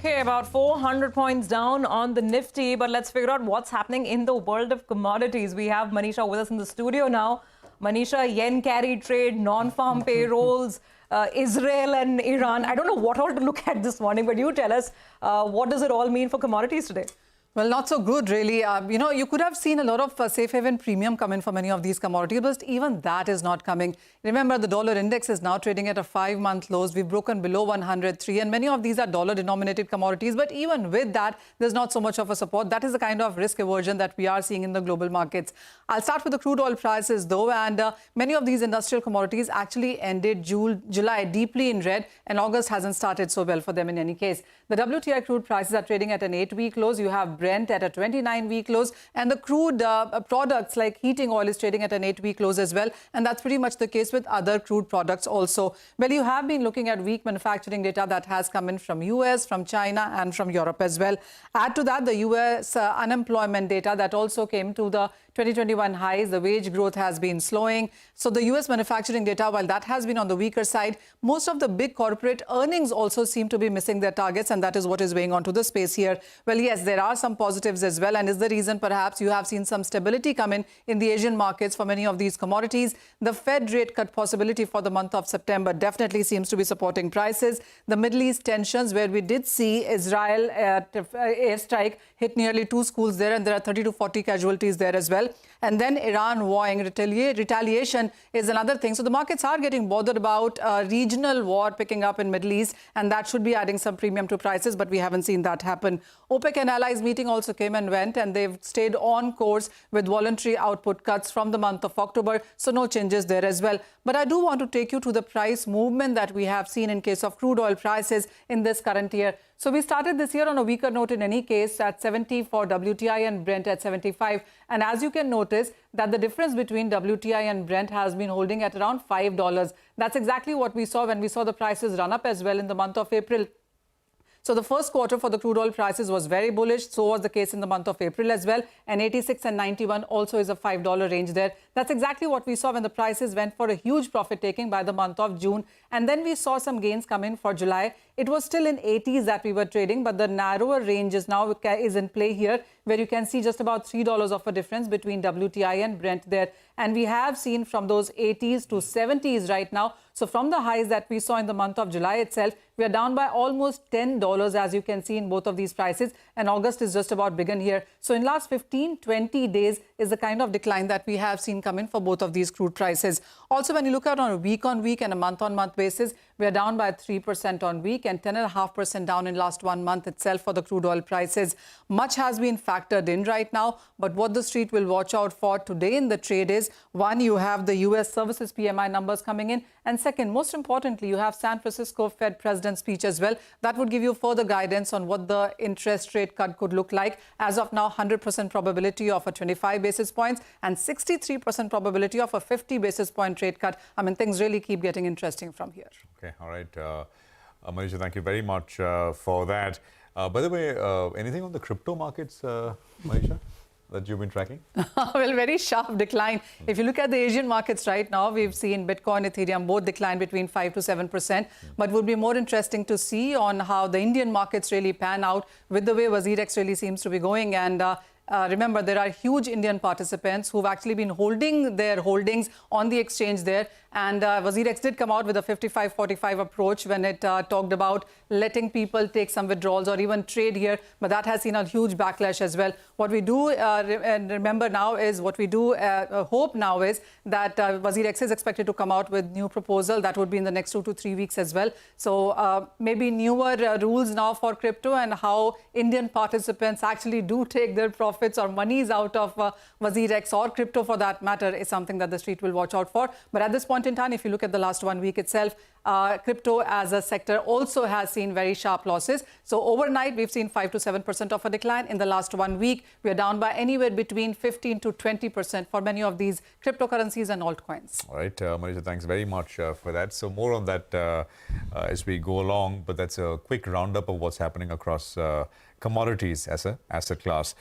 Okay, about 400 points down on the Nifty, but let's figure out what's happening in the world of commodities. We have Manisha with us in the studio now. Manisha, yen carry trade, non-farm payrolls, Israel and Iran. I don't know what all to look at this morning, but you tell us, what does it all mean for commodities today? Well, not so good, really. You could have seen a lot of safe haven premium come in for many of these commodities, but even that is not coming. Remember, the dollar index is now trading at a 5-month lows. We've broken below 103, and many of these are dollar-denominated commodities. But even with that, there's not so much of a support. That is the kind of risk aversion that we are seeing in the global markets. I'll start with the crude oil prices, though, and many of these industrial commodities actually ended July deeply in red, and August hasn't started so well for them in any case. The WTI crude prices are trading at an 8-week lows. You have Brent at a 29-week lows, and the crude products like heating oil is trading at an 8-week lows as well, and that's pretty much the case with other crude products also. Well, you have been looking at weak manufacturing data that has come in from US, from China, and from Europe as well. Add to that the US unemployment data that also came to the 2021 highs. The wage growth has been slowing. So the US manufacturing data, while that has been on the weaker side, most of the big corporate earnings also seem to be missing their targets, and that is what is weighing onto the space here. Well, yes, there are some positives as well, and is the reason perhaps you have seen some stability come in the Asian markets for many of these commodities. The Fed rate cut possibility for the month of September definitely seems to be supporting prices. The Middle East tensions, where we did see Israel airstrike hit nearly 2 schools there, and there are 30 to 40 casualties there as well. And then Iran warring retaliation is another thing. So the markets are getting bothered about regional war picking up in Middle East, and that should be adding some premium to prices, but we haven't seen that happen. OPEC and allies meeting also came and went, and they've stayed on course with voluntary output cuts from the month of October, so no changes there as well. But I do want to take you to the price movement that we have seen in case of crude oil prices in this current year. So we started this year on a weaker note in any case, at 70 for WTI and Brent at 75. And as you can notice that the difference between WTI and Brent has been holding at around $5. That's exactly what we saw when we saw the prices run up as well in the month of April. So the first quarter for the crude oil prices was very bullish. So was the case in the month of April as well. And 86 and 91 also is a $5 range there. That's exactly what we saw when the prices went for a huge profit taking by the month of June. And then we saw some gains come in for July. It was still in 80s that we were trading, but the narrower range is now in play here, where you can see just about $3 of a difference between WTI and Brent there. And we have seen from those 80s to 70s right now. So from the highs that we saw in the month of July itself, we are down by almost $10, as you can see in both of these prices. And August is just about begun here. So in last 15-20 days is the kind of decline that we have seen come in for both of these crude prices. Also, when you look at on a week-on-week and a month-on-month basis, we are down by 3% on week and 10.5% down in last 1 month itself for the crude oil prices. Much has been factored in right now, but what the street will watch out for today in the trade is, one, you have the US services PMI numbers coming in, and second, most importantly, you have San Francisco Fed President's speech as well. That would give you further guidance on what the interest rate cut could look like. As of now, 100% probability of a 25 basis points and 63% probability of a 50 basis point rate cut. I mean, things really keep getting interesting from here. Okay, all right. Manisha, thank you very much for that. By the way, anything on the crypto markets, Manisha, that you've been tracking? Well, very sharp decline. If you look at the Asian markets right now, we've seen Bitcoin, Ethereum both decline between 5 to 7%. But would be more interesting to see on how the Indian markets really pan out with the way WazirX really seems to be going. And remember, there are huge Indian participants who've actually been holding their holdings on the exchange there. And WazirX did come out with a 55-45 approach when it talked about letting people take some withdrawals or even trade here. But that has seen a huge backlash as well. What we do remember now is, what we do hope now is that WazirX is expected to come out with new proposal. That would be in the next 2 to 3 weeks as well. So maybe newer rules now for crypto, and how Indian participants actually do take their profits or monies out of WazirX or crypto for that matter is something that the street will watch out for. But at this point in time, if you look at the last 1 week itself, crypto as a sector also has seen very sharp losses. So overnight, we've seen 5 to 7% of a decline. In the last 1 week, we are down by anywhere between 15 to 20% for many of these cryptocurrencies and altcoins. All right, Manisha, thanks very much for that. So more on that as we go along, but that's a quick roundup of what's happening across commodities as a asset class.